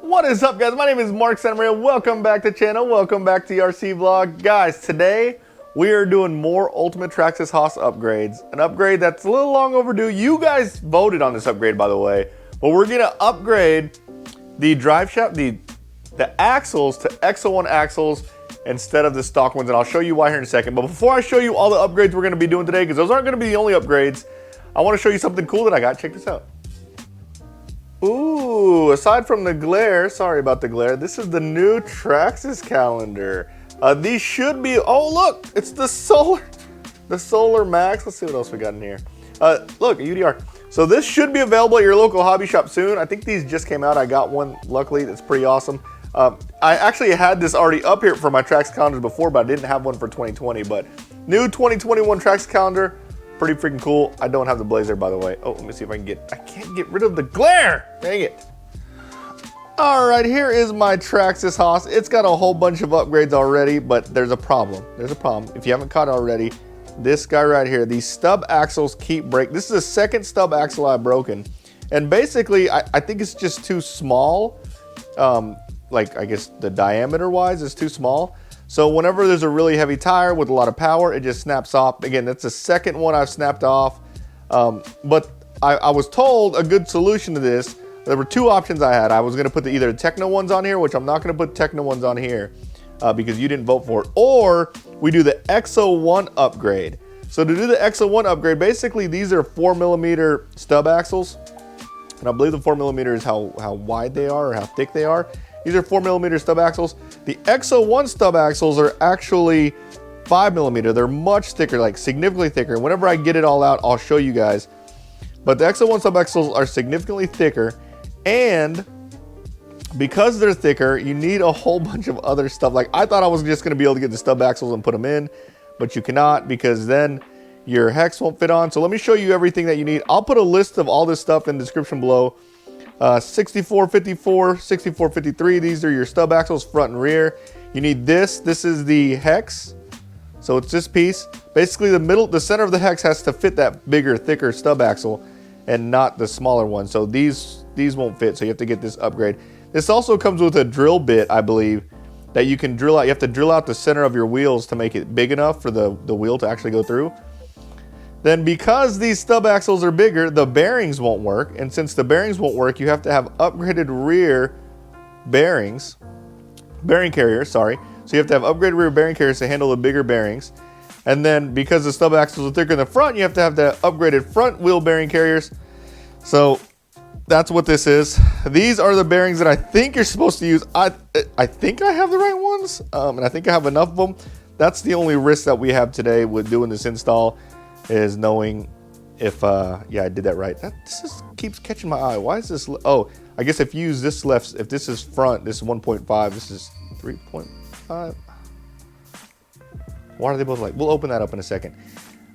What is up, guys? My name is Mark Santamaria. Welcome back to the channel. Welcome back to the RC vlog. Guys, today we are doing more Ultimate Traxxas Haas upgrades. An upgrade that's a little long overdue. You guys voted on this upgrade, by the way. But we're going to upgrade the drive shaft, the axles to X01 axles instead of the stock ones. And I'll show you why here in a second. But before I show you all the upgrades we're going to be doing today, because those aren't going to be the only upgrades, I want to show you something cool that I got. Check this out. Ooh, aside from the glare, sorry about the glare, this is the new Traxxas calendar. These should be, oh look, it's the Solar Max. Let's see what else we got in here. Look, a UDR. So this should be available at your local hobby shop soon. I think these just came out. I got one, luckily, that's pretty awesome. I actually had this already up here for my Traxxas calendars before, but I didn't have one for 2020. But new 2021 Traxxas calendar. Pretty freaking cool. I don't have the blazer, by the way. Oh, let me see if I can't get rid of the glare. Dang it. All right, here is my Traxxas Haas. It's got a whole bunch of upgrades already, but there's a problem. There's a problem. If you haven't caught it already, this guy right here, these stub axles keep breaking. This is the second stub axle I've broken. And basically, I think it's just too small. Like, I guess the diameter-wise is too small. So whenever there's a really heavy tire with a lot of power, it just snaps off. Again, that's the second one I've snapped off. But I was told a good solution to this. There were two options I had. I was gonna put either the Techno ones on here, which I'm not gonna put Techno ones on here because you didn't vote for it, or we do the X01 upgrade. So to do the X01 upgrade, basically these are 4mm stub axles. And I believe the 4mm is how wide they are or how thick they are. These are 4mm stub axles. The X01 stub axles are actually 5mm. They're much thicker, like significantly thicker. Whenever I get it all out, I'll show you guys. But the X01 stub axles are significantly thicker, and because they're thicker, you need a whole bunch of other stuff. Like, I thought I was just gonna be able to get the stub axles and put them in, but you cannot, because then your hex won't fit on. So let me show you everything that you need. I'll put a list of all this stuff in the description below. 6454, 6453, these are your stub axles, front and rear. You need this. This is the hex. So it's this piece. Basically the center of the hex has to fit that bigger, thicker stub axle and not the smaller one. So these won't fit, so you have to get this upgrade. This also comes with a drill bit, I believe, that you can drill out. You have to drill out the center of your wheels to make it big enough for the wheel to actually go through. Then because these stub axles are bigger, the bearings won't work. And since the bearings won't work, you have to have upgraded rear bearings, bearing carriers, sorry. So you have to have upgraded rear bearing carriers to handle the bigger bearings. And then because the stub axles are thicker in the front, you have to have the upgraded front wheel bearing carriers. So that's what this is. These are the bearings that I think you're supposed to use. I think I have the right ones, and I think I have enough of them. That's the only risk that we have today with doing this install, is knowing if, yeah, I did that right. This just keeps catching my eye. Why is this? Oh, I guess if you use this left, if this is front, this is 1.5, this is 3.5. Why are they both like? We'll open that up in a second.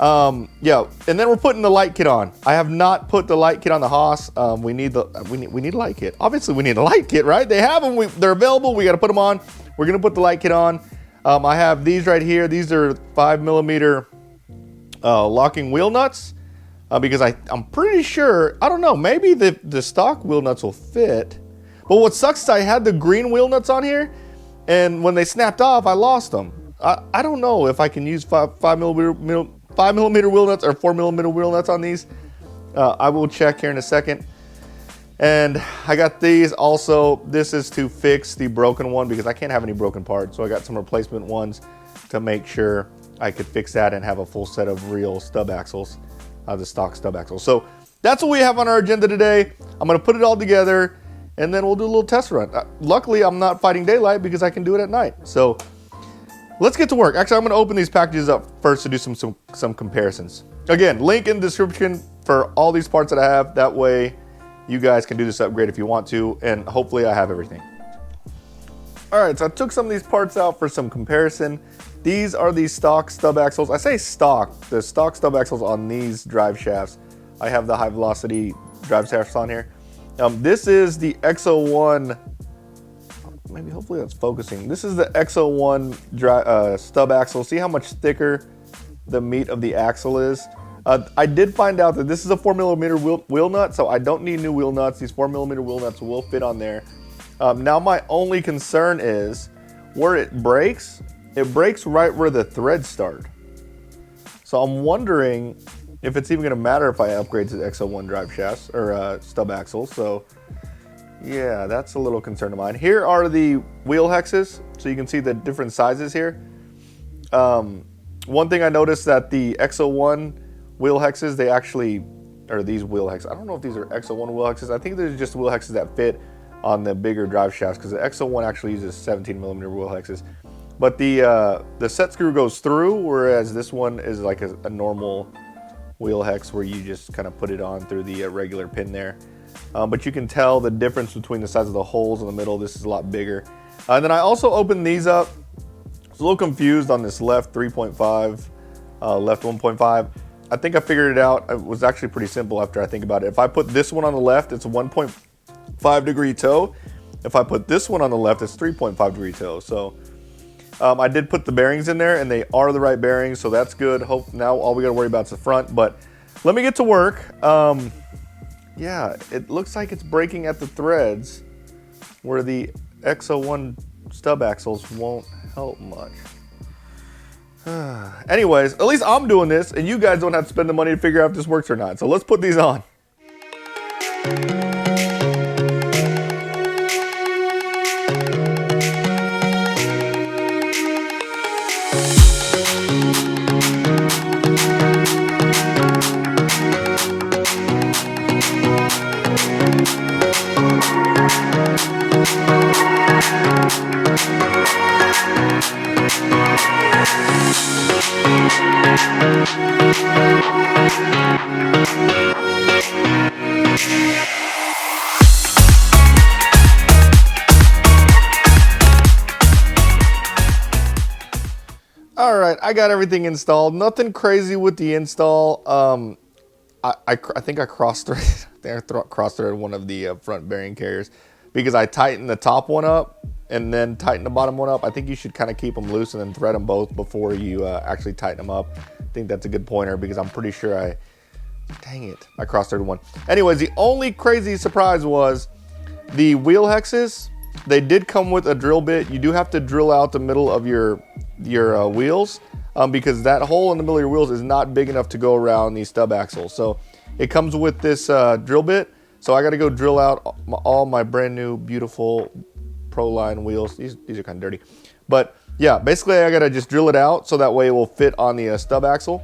Yeah, and then we're putting the light kit on. I have not put the light kit on the Haas. We need a light kit. Obviously, we need a light kit, right? They have them. They're available. We got to put them on. We're gonna put the light kit on. I have these right here. These are 5mm. Locking wheel nuts, because I'm pretty sure, I don't know, maybe the stock wheel nuts will fit. But what sucks is I had the green wheel nuts on here, and when they snapped off, I lost them. I don't know if I can use 5mm wheel nuts or 4mm wheel nuts on these. I will check here in a second. And I got these also. This is to fix the broken one because I can't have any broken parts. So I got some replacement ones to make sure I could fix that and have a full set of real stub axles, the stock stub axles. So that's what we have on our agenda today. I'm gonna put it all together and then we'll do a little test run. Luckily, I'm not fighting daylight because I can do it at night. So let's get to work. Actually, I'm gonna open these packages up first to do some comparisons. Again, link in the description for all these parts that I have. That way you guys can do this upgrade if you want to, and hopefully I have everything. All right, so I took some of these parts out for some comparison. These are the stock stub axles. I say stock, the stock stub axles on these drive shafts. I have the high velocity drive shafts on here. This is the X01, maybe hopefully that's focusing. This is the X01 stub axle. See how much thicker the meat of the axle is? I did find out that this is a 4mm wheel nut, so I don't need new wheel nuts. These 4mm wheel nuts will fit on there. Now my only concern is where it breaks right where the threads start. So I'm wondering if it's even going to matter if I upgrade to the X01 drive shafts or stub axles. So yeah, that's a little concern of mine. Here are the wheel hexes, so you can see the different sizes here. One thing I noticed that the X01 wheel hexes, they actually, or these wheel hexes, I don't know if these are X01 wheel hexes. I think they're just wheel hexes that fit on the bigger drive shafts, because the X01 actually uses 17mm wheel hexes. But the set screw goes through, whereas this one is like a normal wheel hex where you just kind of put it on through the regular pin there. But you can tell the difference between the size of the holes in the middle. This is a lot bigger. And then I also opened these up. I was a little confused on this left 3.5, left 1.5. I think I figured it out. It was actually pretty simple after I think about it. If I put this one on the left, it's a 1.5 degree toe. If I put this one on the left, it's 3.5 degree toe. So I did put the bearings in there, and they are the right bearings, so that's good. Hope now all we got to worry about is the front. But let me get to work. Yeah, it looks like it's breaking at the threads where the X01 stub axles won't help much. Anyways, at least I'm doing this, and you guys don't have to spend the money to figure out if this works or not. So let's put these on. All right, I got everything installed. Nothing crazy with the install. I think I cross-threaded. Cross-threaded one of the front bearing carriers because I tightened the top one up and then tightened the bottom one up. I think you should kind of keep them loose and then thread them both before you actually tighten them up. I think that's a good pointer because I'm pretty sure dang it, I cross-threaded one. Anyways, the only crazy surprise was the wheel hexes. They did come with a drill bit. You do have to drill out the middle of your wheels because that hole in the middle of your wheels is not big enough to go around these stub axles. So it comes with this drill bit. So I got to go drill out all my brand new beautiful Pro-Line wheels. These are kind of dirty, but yeah, basically I got to just drill it out so that way it will fit on the stub axle.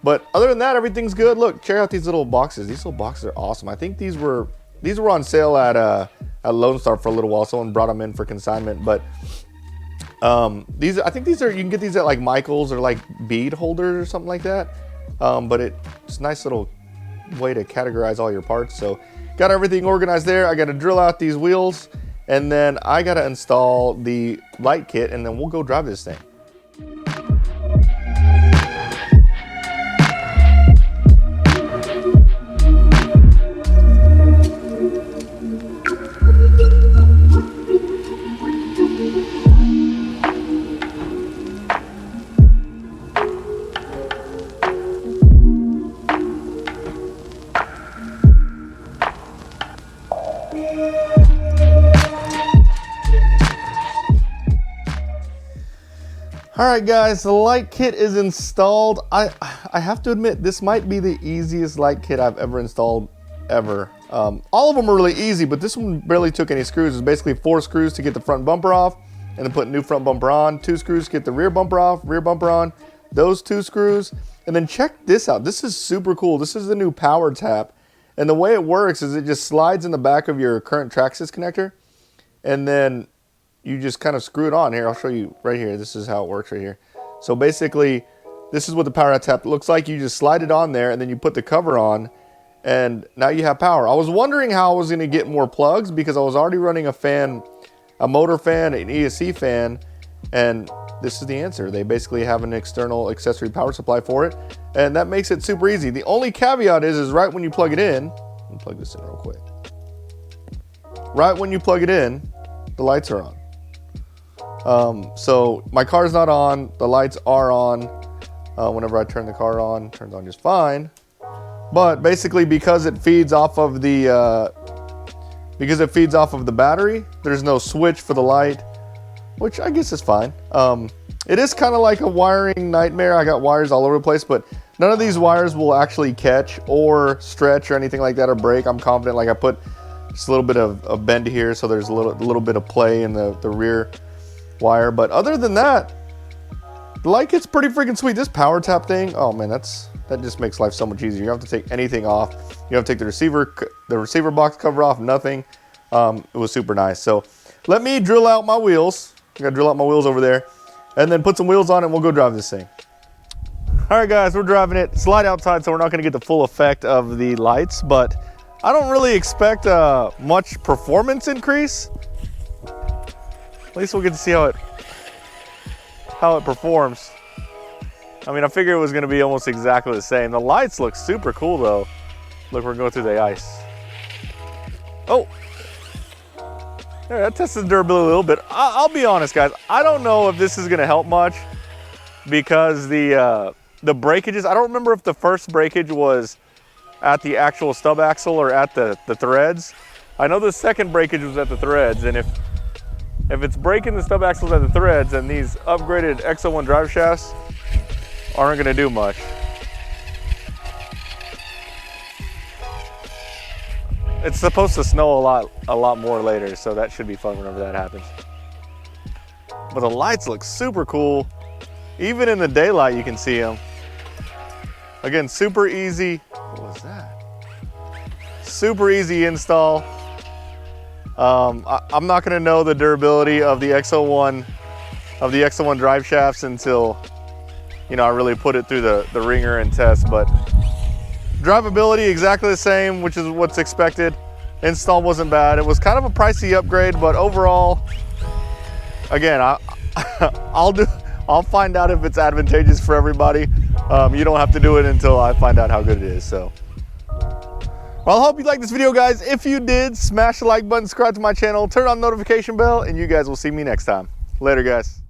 But other than that, everything's good. Look, check out these little boxes. These little boxes are awesome. I think these were on sale at Lone Star for a little while. Someone brought them in for consignment, but I think these are, you can get these at like Michael's or like bead holders or something like that. But it's a nice little way to categorize all your parts. So got everything organized there. I got to drill out these wheels, and then I got to install the light kit, and then we'll go drive this thing. All right, guys, the light kit is installed. I have to admit, this might be the easiest light kit I've ever installed, ever. All of them are really easy, but this one barely took any screws. It's basically 4 screws to get the front bumper off, and then put new front bumper on, 2 screws to get the rear bumper off, rear bumper on, those 2 screws, and then check this out. This is super cool. This is the new power tap, and the way it works is it just slides in the back of your current Traxxas connector, and then you just kind of screw it on here. I'll show you right here. This is how it works right here. So basically, this is what the power tap looks like. You just slide it on there, and then you put the cover on, and now you have power. I was wondering how I was going to get more plugs because I was already running a fan, a motor fan, an ESC fan, and this is the answer. They basically have an external accessory power supply for it, and that makes it super easy. The only caveat is right when you plug it in, let me plug this in real quick. Right when you plug it in, the lights are on. So my car's not on, the lights are on. Whenever I turn the car on, it turns on just fine. But basically, because it feeds off of the because it feeds off of the battery. There's no switch for the light, which I guess is fine. It is kind of like a wiring nightmare. I got wires all over the place, but none of these wires will actually catch or stretch or anything like that or break. I'm confident. Like I put just a little bit of bend here, so there's a little bit of play in the rear wire. But other than that, the light kit's pretty freaking sweet. This power tap thing, oh man, that just makes life so much easier. You don't have to take anything off. You don't have to take the receiver box cover off, nothing. It was super nice. So let me drill out my wheels. I gotta drill out my wheels over there, and then put some wheels on it and we'll go drive this thing. All right guys, we're driving it. It's light outside, so we're not gonna get the full effect of the lights, but I don't really expect much performance increase. At least we'll get to see how it performs. I mean, I figured it was gonna be almost exactly the same. The lights look super cool though. Look, we're going through the ice. Oh, there, that tests the durability a little bit. I'll be honest guys, I don't know if this is gonna help much because the breakages, I don't remember if the first breakage was at the actual stub axle or at the threads. I know the second breakage was at the threads, and if it's breaking the stub axles at the threads, then these upgraded X01 drive shafts aren't gonna do much. It's supposed to snow a lot more later, so that should be fun whenever that happens. But the lights look super cool. Even in the daylight, you can see them. Again, super easy. What was that? Super easy install. I'm not gonna know the durability of the X01 drive shafts until, you know, I really put it through the ringer and test, but drivability exactly the same, which is what's expected. Install wasn't bad. It was kind of a pricey upgrade, but overall, again, I'll find out if it's advantageous for everybody. You don't have to do it until I find out how good it is. So, well, I hope you liked this video, guys. If you did, smash the like button, subscribe to my channel, turn on the notification bell, and you guys will see me next time. Later, guys.